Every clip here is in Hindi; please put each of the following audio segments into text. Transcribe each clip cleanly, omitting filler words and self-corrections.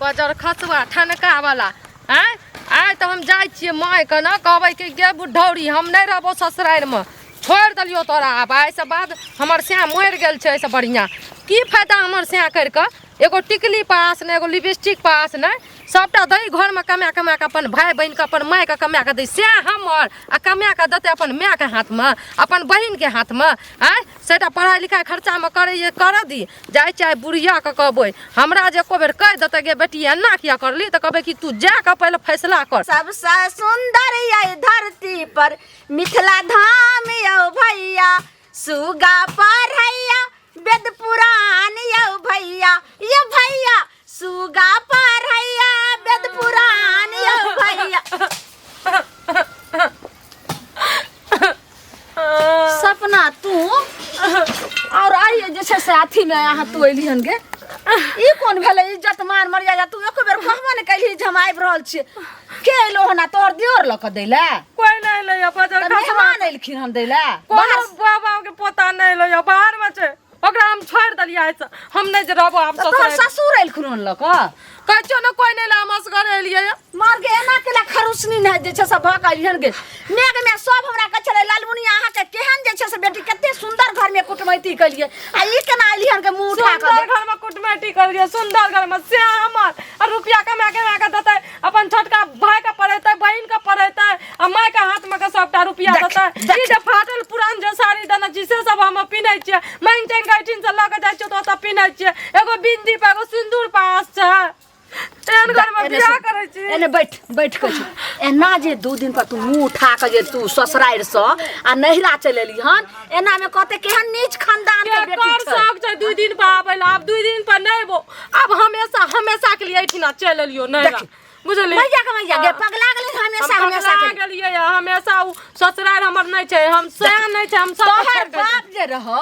बजर खसवा ठनका वाला हैं आय तो हम जाय छियै माय के न कहबै कि गे बुढ़ौरी हम नहीं रहबो ससुरार में छोड़ दिलियो तोरा अब आय से बाद हमर स्या मर गेल छै ऐसे बढ़िया की फायदा हमर स्या कर के एगो टिकली पास न एगो लिपस्टिक पास न सबटा दही घर में कमा कमा के अपन भाई बहन के अपन माय के कमा के दै स्या हमर आ कमा के देते अपन माय के हाथ में अपन बहन के हाथ में आय सेटा पढ़ाई लिखाई खर्चा में करे कर दी जाय चाहे बुढ़िया के कहबै हमरा जे एको बेर कह देते गे बेटी एना किया करली तो कहबै कि तू जा के पहले फैसला कर। सबसे सुंदर ये धरती पर मिथिला धाम यौ भैया सुगा पढ़ैया वेद पुराण यौ भैया ये भैया सुगा पढ़ैया वेद पुराण यौ भैया। सपना तू और आइए जैसे साथी में यहाँ तू अली हन गे ई कौन भेले इज्जत मान मर्यादा तू एको बेर कहबो ने कैली जमाइब रहल छी के एलो हना तोर दियोर लक दैला कोई नहीं ले बजर मेहमान एलखिन हम दैला बाहर बाबा के पता नहीं ले बाहर में छै ओकरा हम छोड़ दलिया ऐसे हम नहीं रहबो आप तोहर ससुर एलखुन हन लक कहियो न कोई नहीं ला हम असगर एलिए मार के एना केला खरुसनी न जे छै सब भकल हन गे मेघ में सब हमरा कह छले लालमुनी आहा के केहन जे छै से बेटी कते सुंदर घर में कुटमैती कलिए आ ई केना एली हन के मुंह उठा के घर में कुटमैती कलिए सुंदर घर में से हमर और रुपया कमा के देते अपन छोटका भाई का पढ़ेते बहन का पढ़ेते आ माय के हाथ में के सबटा रुपया देते ई जे फाटल पुरान जे साड़ी देना जिसे सब हम पिनै छियै मांग टेंग गाइटिन से लग जाय छै तो पिनै छियै एगो बिंदी पे एगो सिंदूर पास छै एहन घर में बियाह करै छी एने बैठ के एना जे 2 दिन पर तू मुंह उठा के जे तू ससुरार से आ नहिरा चल एली हन एना में कहते केहन नीच खानदान के बेटी कर सक छै 2 दिन पर आबै ला अब 2 दिन पर नहीं बो अब हमेशा के लिए एठिना चल एलियो नहिरा बुझली मैया गे पगला गेली हमेशा गेलिए हमेशा ससुरार हमर नहीं छै हम सया नहीं छै हम सब तोहर बाप जे रहो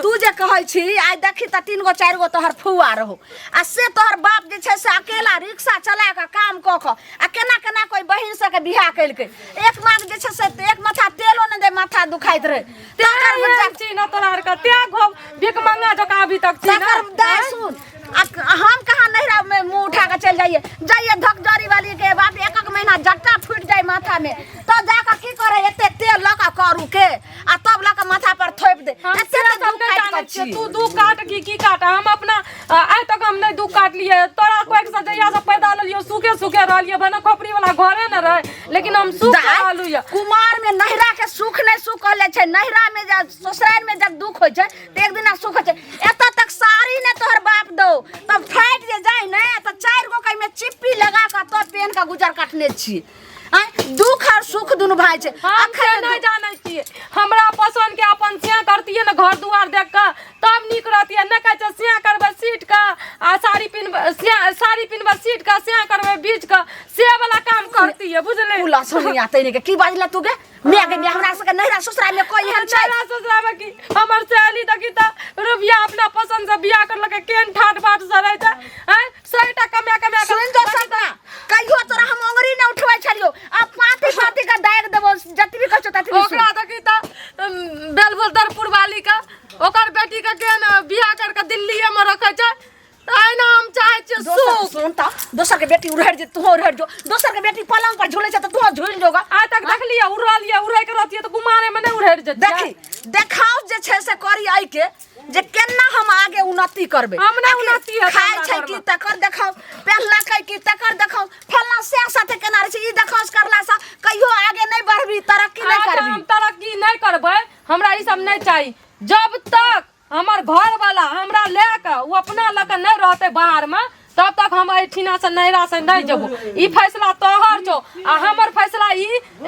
तू जे कहै छी आइ देखी त 3 गो 4 गो तोहर फुआ रहो आ से तोहर बाप जे छै से अकेला रिक्शा चला के काम क के आ केना कोई बहिन से के बियाह कइलकै एक मांग जे छै से एक माथा तेलो न दे माथा दुखाइत रहे तेकर बच्चा छी न तोहर के त्या घो भिक मंगा जका अभी तक छी ना सुन हम कहां नहिरा में मुंह उठा के चल जाइए धकजरी वाली के बाप एक महीना जट्टा फूट जाए माथा में तो जाकर की करे एते तेल लका करू के आ तब लका माथा पर थोप दे एते तू दू काट की काट हम अपना आइ तक हम नहीं दू काट लिए तोरा कोई से जइया से पैदा लियो सूखे रहलिए बना खोपड़ी वाला घरे न रहे लेकिन हम सुख रहलु कुमार में नहिरा के सुख नहीं सुख कहले छै नहिरा में ससुराल में जब दुख होय छै त एक दिना सुख होय छै एत तक साड़ी ने तोहर बाप दो तब फाट जे जाए न त 4 गो कई में चिप्पी लगा के तो पेन का गुजर काटने छी दुख और सुख दुनु भाई छै अखन नहीं जानै छी हमरा पसंद के अपन सिया करतिए न घर दुआर देख के तब निक रहतिए न कहै छै सिया करबे सीट का आ साड़ी पिनबे सीट का सिया करबे बीच का से वाला काम करतिए बुझले उला सोनिया तैने के की बाजला तू गे मैं के हमरा से नहिरा ससुराल में कोई हन छै नहिरा ससुराल में की हमर सहेली देखी त रुपया अपना पसंद से बियाह कर लके केन ठाट बाट से रहै छै हैं 100 टका कमा सुन जो सपना कहियो तोरा हम अंगरी न उठबै छलियो आ पाती का दाग देबो जतबी कहछो ततबी ओकरा देखी त बेलबुदरपुर वाली का ओकर बेटी के केन बियाह कर के दिल्ली में रखै छै आइना हम चाहे छ सुख सुन त दोसर के बेटी उड़हर जे तू उड़हर जो दोसर के बेटी पलंग पर झूले छ त तू झूल जोगा आज तक देखलिए उड़ै के रहतिए त कुमारे में नहीं उड़हर जे देखी देखाओ जे छै से करी आई के जे केना हम आगे उन्नति करबे हम ना उन्नति है खाय छै की तकर देखाओ पहला खाय की तकर देखाओ फल्ला से साथे केना रे ई देखाओ करला सा कहियो आगे नहीं बढ़बी तरक्की नहीं करबी हम तरक्की नहीं करबै हमरा ई सब नहीं चाहिए जब तक हमर घर वाला हमरा लेके वो अपना लके नहीं रहते बाहर में तब तक हम एठिना से नहिरा से नहीं जबो ई फैसला तोहर छो आ हमर फैसला ई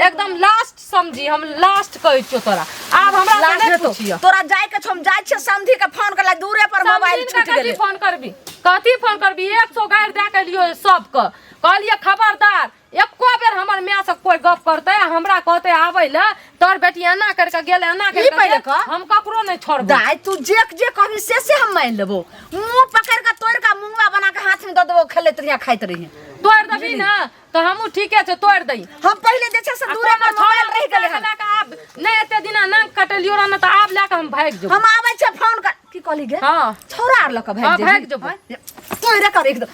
एकदम लास्ट समझी हम लास्ट कहै छियो तोरा अब हमरा से नहीं पूछियो तोरा जाय के हम जाय छै समधी के फोन करला दूरे पर मोबाइल छूट गेलै फोन करबी कथी फोन करबी 100 गायर दे के लियो सब के कहलिए खबरदार एको बेर हमर माय से कोई गप करते हमरा कहते आबै ले तोर बेटी एना करके गेल एना करके हम ककरो नहीं छोड़ब दाई तू जे कहबी से हम मान लेबो मुंह पकड़ के तोड़ के मुंगवा बना के हाथ में द देबो खेलैत रहिया खाइत रहिए तोड़ दबी ना तो हमहू ठीके छै तोड़ दई हम पहले जे छै से दूरे पर मोबाइल रह गेलै हन अब नहीं एते दिना नाक कटलियो न त आब लाके हम भाग जेबो हम आबै छै फोन कर की कहली गे हां छोरा आर लक भाग जेबो तोरे कर एकदम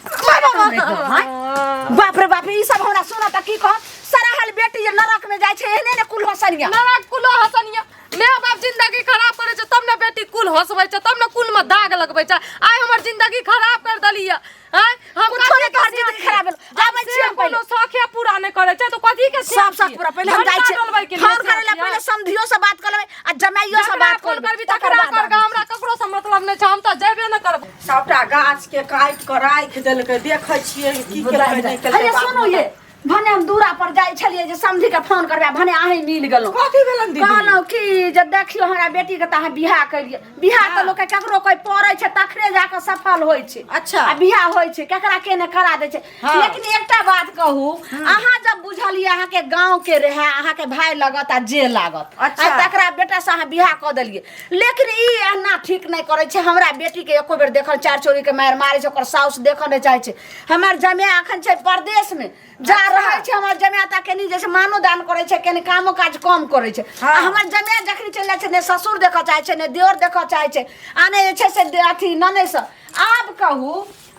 बाप रे बाप ई सब हमरा सुना त की कह सारा हाल बेटी जे नरक में जाय छै एहने ने कुल हसनिया नरक कुल हसनिया मैं बाप जिंदगी खराब करे छ तब ने बेटी कुल हसबै छ तब ने कुल में दाग लगबै छ आइ हमर जिंदगी खराब कर दलिया हैं हम छोड़े कर जिंदगी खराब आबै छी हम पहिले शौखे पूरा नहीं करे छ तो कथी के सब पूरा पहिले हम जाय छी फोन करे ला पहिले समधियो से बात कर लेबै आ जमाइयो से बात कर करबी तकरा कर हमरा ककरो से मतलब नहीं छ हम त जेबे न करब सबटा गाछ के काट के राख देलकै देखै छियै की केलकै नहीं केलकै अरे सुनो ये भने हम दूरा पर जाय छलिए जे समझी के फोन करबे भने आही मिल गेलो कथी भेलन दीदी कहलो कि जे देखियो हमरा बेटी के त अहाँ बियाह करिए बियाह त लोग के ककरो कोई पड़ै छै तखरे जाके सफल होय छै अच्छा आ बियाह होय छै केकरा केने करा दे छै लेकिन एकटा बात कहू अहाँ जब बुझलिए अहाँ के गांव के रहे अहाँ के भाई लगत आ जे लागत अच्छा तकरा बेटा से अहाँ बियाह क देलिए लेकिन ई एना ठीक नहीं करे छै हमरा बेटी के एको बेर देखल चार चोरी के मार मारे छै ओकर साउस देखऽ नहीं चाहे छै हमर जमे अखन छै परदेश में जा रहै छै हमर जमाता केनी जैसे मानो दान करे छै केनी कामो काज कम करे छै आ हमर जमे जखनी चल जाय छै ने ससुर देखऽ चाहे छै ने दियोर देखऽ चाहे छै आने जे छै से अथी नने से आब कहू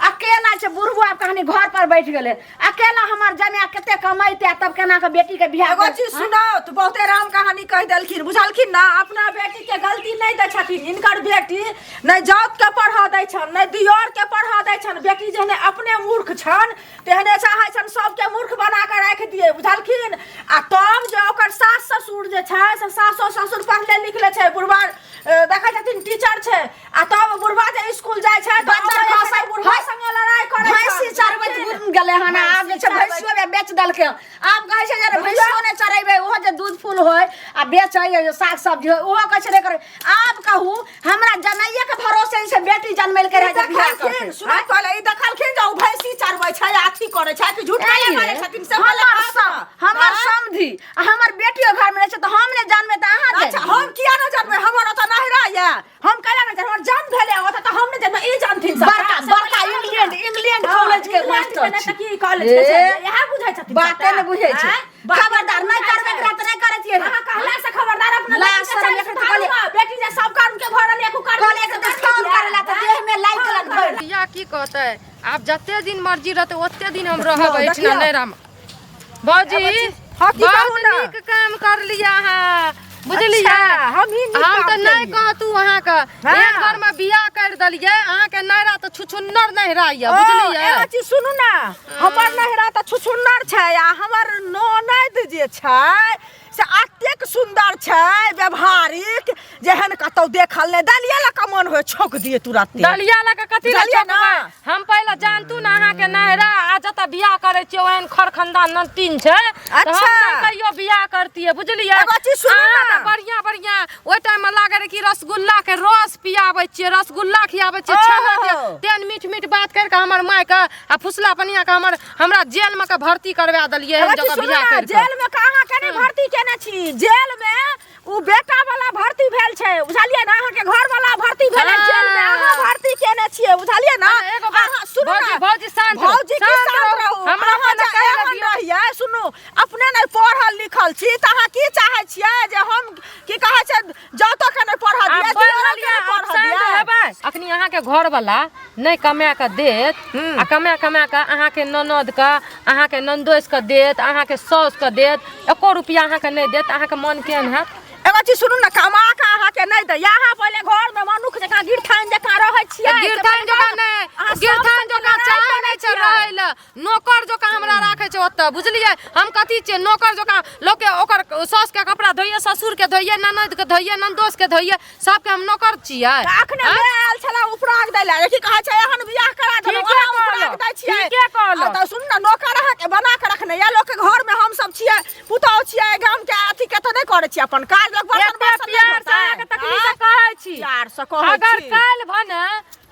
अकेला छै बुढ़बू आब कहानी घर पर बैठ गेले अकेला हमर जमे कते कमाइते तब केना के बेटी के बियाह एगो चीज सुनाओ तो बहुते राम कहानी कह देलखिन बुझलखिन ना अपना बेटी के गलती नहीं दै छथिन इनकर बेटी नहीं जात के पढ़ा दै छन नहीं दियोर के पढ़ा दै छन बेटी जहने अपने मूर्ख छन तेहने चाहे छन सबके मूर्ख बना के राख दिए बुझलखिन आ तब जे ओकर सास ससुर जे छै से सासो ससुर पढ़ले लिखले छै बुढ़बा देखै छथिन टीचर छै आ तब बुढ़बा जे स्कूल जाय छै बच्चा बुढ़बा संग लड़ाई करे भैंसी चरबै गुम गेले हन आब जे छै भैंसियो बे बेच देलकै आब कहै छै जे भैंसियो ने चरेबै ओहो जे दूध फूल होय आ बेचै जे साग सब्जी होय ओहो कहै छै रे करे आब कहू हमरा जमाइए के भरोसे से बेटी जन्मैल के रहे बियाह करथिन सुना कहले ई देखलखिन जे उ भैंसी चरबै छै अथी करे छै कि झूठ नहीं मारे छथिन से हमर समधी हमर बेटियो घर में रहे छै त हम ने जानबे त अहाँ अच्छा हम किया न जानबै हमर त नहिरा या हम कहला न हमर जन्म भेले ओत त हम ने जानबै ई जानथिन बड़का बड़का इंग्लैंड कॉलेज के मास्टर छै की कॉलेज के छै यह बुझै छथिन बाते ने बुझै छै खबरदार नहीं करबे एकरा त नहीं करे छियै अहाँ कहला से खबरदार अपना बेटी जे सब काम के घर ले कर कॉलेज के फोन करेला त देह में लाइट लग गइल या की कहते आप जते दिन मर्जी रहते ओते दिन हम रहब एठना नैरा में बाजी बहुत नीक काम कर लिया हां बुझलिए हम ही हम त नहीं कहतू अहाँ का एक घर में बियाह कर दलिए अहाँ के नैरा त छुछुन्नर नैरा या बुझलिए एगो चीज सुनू ना हमर नहिरा त छुछुन्नर छै आ हमर ननद जे छै से अतेक सुंदर छै व्यवहारिक जेहन कतौ देखल नै दलिया ला का मन होय छोक दिए तुरंत दलिया ला के कथि ला छोकबै हम पहले जानतू ना अहाँ के नैरा आ जता बियाह करे छी ओहन खर खानदान नतीन छै त हम नहीं कहियो बियाह करतिए बुझलिए एगो चीज सुनू ना बढ़िया बढ़िया ओइ टाइम में लागे रे कि रसगुल्ला के रस पियाबै छियै रसगुल्ला खियाबै छियै छेना के तेन मीठ मीठ बात कर के हमर माय के आ फुसला पनिया के हमरा जेल में के भर्ती करवा दलिए हम जगह बियाह कर जेल में कहां के भर्ती केने छी जेल में उ बेटा वाला भर्ती भेल छै बुझलिए ना अहाँ के घर वाला भर्ती भेल जेल में अहाँ भर्ती केने छियै बुझलिए ना अहाँ सुनू ना भौजी शांत भौजी की शांत रहू हमरा न कहले रहिए सुनू अपने नहीं पढ़ल लिखल छी त अहाँ की चाहे छियै जे हम की कहै छै जतो के नहीं पढ़ा दिए दियोर के पढ़ा दिए अखनी अहाँ के घर वाला नहीं कमा के देत आ कमा के अहाँ के ननद का अहाँ के नंदोस के देत अहाँ के सास के देत एको रुपया अहाँ के नहीं देत अहाँ के मन केन हैत एगो चीज सुनू ना कमा के अहाँ के नहीं दे यहाँ पहले घर में मनुख जका गिरथान जका रहै छियै गिरथान जका नहीं गिरथान जका चाहे नहीं छै रहैल नौकर जका हमरा राखे छै ओत बुझलिए हम कथि छै नौकर जका लोग के ओकर सास के कपड़ा धोइए ससुर के धोइए ननद के धोइए नंदोस के धोइए सब के हम नौकर छियै अखने ले आयल छला उपराग दै ला की कहै छै एहन बियाह करा दे उपराग दै छियै के कहल त सुन ना नौकर अहाँ के बना के रखने या लोग के घर में हम सब छियै पुतौ छियै गाम के अथी के त नहीं करे छी अपन काज लोग बर्तन बासन प्यार से अहाँ के तकलीफ से कहै छी प्यार से कहै छी अगर काल भने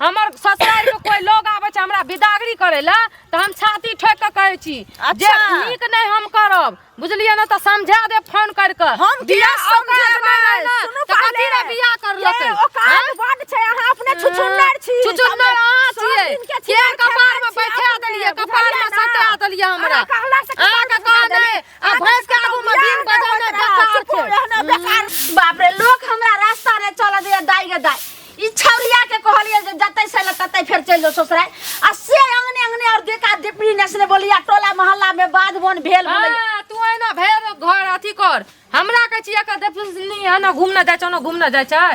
हमर ससुराल के कोई लोग आबै छै हमरा बिदागरी करे ला त हम छाती ठोक के कहै छी जे नीक नहीं हम करब बुझलिए ना त समझा दे फोन कर के हम बियाह समझेबै सुनु त कथि रे बियाह करलकै ओ काज बड छै अहाँ अपने छुछुन्नर छी छुछुन्नर अहाँ छियै के कपार में बैठा देलिए कपार में सटा देलिए हमरा कहला से अहाँ के कह देले आ भैंस के आगू में दिन बजाना बेकार छै बाप रे लोग हमरा रास्ता रे चल दे दाई गे दाई ई छौरिया के कहलिए जे जतै से ततै फेर चल जो ससुराल आ डिप्टी नेशनल बोलिया टोला मोहल्ला में बाध बोन भेल बोलै तू है ना भेर घर अथी कर हमरा कह छियै का देखनी है ना घूमने जाय छै ना घूमने जाय छै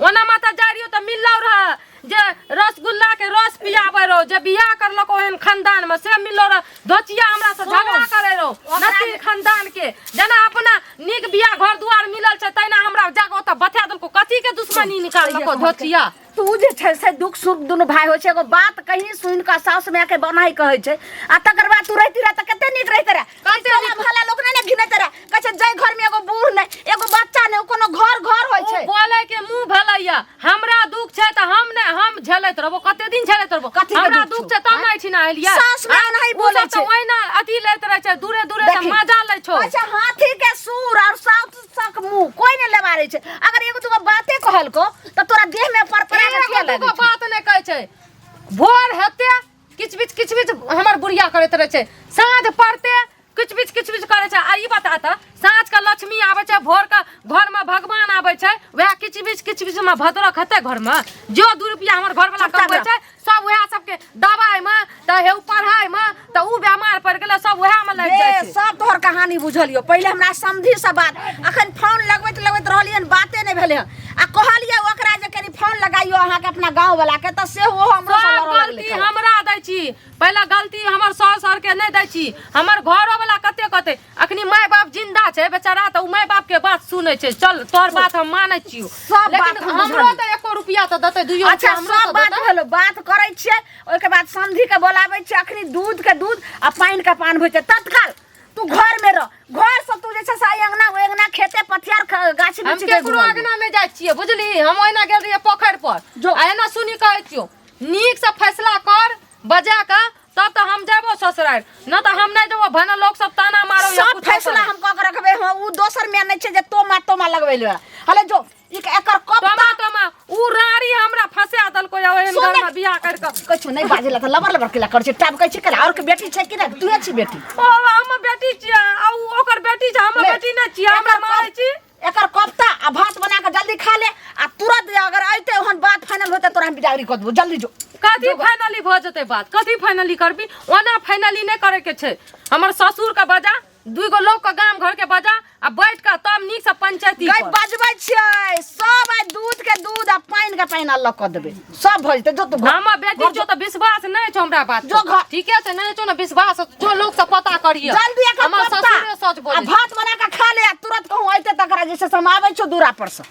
ओना माता जा रहियो त मिललौ रह जे रसगुल्ला के रस पियाबै रो जे बियाह करलको एहन खानदान में से मिललो रह धोचिया हमरा से झगड़ा करे रो नती खानदान के जना अपना नीक बियाह घर दुआर मिलल छै तैना हमरा जागो त बता देलको कथी के दुश्मनी निकाललको धोचिया तू जे छै से दुख सुख दुनु भाई होइ छै एगो बात कहीं सुन के सास में के बनाई कहै छै आ तकर बाद तू रहिती रह त कते नीक रहिते रह कते भला लोग ने घिनैते रह कहै छै जय घर में एगो बूढ़ नै एगो बच्चा नै कोनो घर होइ छै बोले के मुंह भलैया हमरा दुख छै त हम झेलैत रहबो कते दिन झेलैत रहबो हमरा दुख छै त नै ठिना एलिया सास में नहीं बोले छै त ओइना अथी लैत रह छै दूरे से मजा लै छौ अच्छा हाथी के सूर और साउथ सक मुंह कोई नै लेबारे छै अगर एगो दूगो बाते कहलको त तोरा देह में पर बात नहीं कहे छै भोर हेते किछ बिच हमर बुढ़िया करैत रहे छै साँझ पड़ते किछ बिच करे छै आ ई बता त साँझ का लक्ष्मी आवे छै भोर का घर में भगवान आवे छै वह किछ बिच में भद्र खते घर में जो 2 रुपया हमर घर वाला कमाबै छै सब वह सबके दवाई में त हे पढ़ाई में त उ बीमार पड़ गेले सब वह में लग जाय छै सब तोहर कहानी बुझलियो पहले हमरा समझी सब बात अखन फोन लगबैत रहलियन बाते नै भेले आ कहलिए ओकरा जे कनी फोन लगाइयो अहाँ के अपना गांव वाला के त से वो हमरो सब गलती हमरा दै छी पहला गलती हमर सर के नै दै छी हमर घरो वाला कते अखनी माय बाप जिंदा छै बेचारा त उ माय बाप के बात सुनै छै चल तोर बात हम मानै छियो लेकिन हमरो त 1 रुपया त देतै 2 अच्छा सब बात भेलो बात करै छियै ओइ के बाद समझी के बोलाबै छियै अखनी दूध के दूध आ पानी के पान होइ छै तत्काल तू घर में रह घर से तू जे छै साई अंगना खेते पथियार गाछी हम केकरो अंगना में जाय छियै बुझली हम ओइना गेल रहिए पोखर पर आ एना सुनी कहै छियो नीक से फैसला कर बजा का तब तो हम जाबो ससुराल न त हम नै देबो भन लोग सब ताना मारो या सब फैसला हम क के रखबे उ दोसर में नै छै जे तोमा लगबैले हले जो एकर कब तोमा उ रारी हमरा फंसा दलको या ओहन घर में बियाह कर के कुछ नै बाजेला त लबर केला कर छै टाप कहै छै केला और के बेटी छै कि नै तूए छी बेटी ओ हम बेटी छियै आ ओकर बेटी छै हम बेटी नै छियै हम मारै छी एकर कप्ता आ भात बना के जल्दी खा ले आ तुरंत अगर आइते ओहन बात फाइनल होते तोरा हम बिदागरी क देबो जल्दी जो कथी फाइनली भ जते बात कथी फाइनली करबी ओना फाइनली नै करे के छै हमर ससुर का बजा 2 गो लोग का गांव घर के बजा आ बैठ के तब नीक से पंचायती गई बजबै छै सब आ दूध के दूध आ पानी के पानी अलग क देबे सब भ जते जो तू हमर बेटी जो त विश्वास नै छै हमरा बात जो घर ठीके छै नै छै न विश्वास जो लोग से पता करियो जल्दी एकर हमर ससुर सच बोले भात बना के खा ले तुरंत कहूं आइते तकरा जैसे समाबै छौ दूरा पर से